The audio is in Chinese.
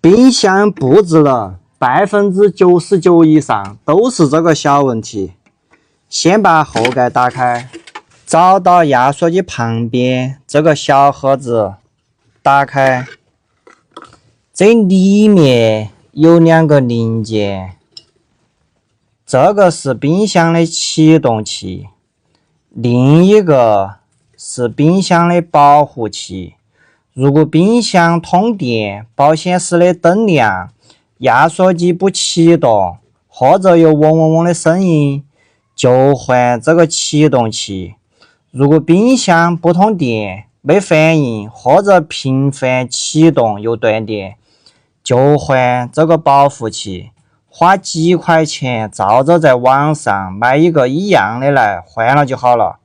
冰箱布置人99%以上都是这个小问题。先把后盖打开，找到压缩机旁边这个小盒子，打开，这里面有2个零件，这个是冰箱的启动器，另一个是冰箱的保护器。如果冰箱通电，保险丝的灯亮，压缩机不启动，或者有嗡嗡嗡的声音，就换这个启动器。如果冰箱不通电，没反应，或者频繁启动又断电，就换这个保护器。花几块钱照着在网上买一个一样的来换了就好了。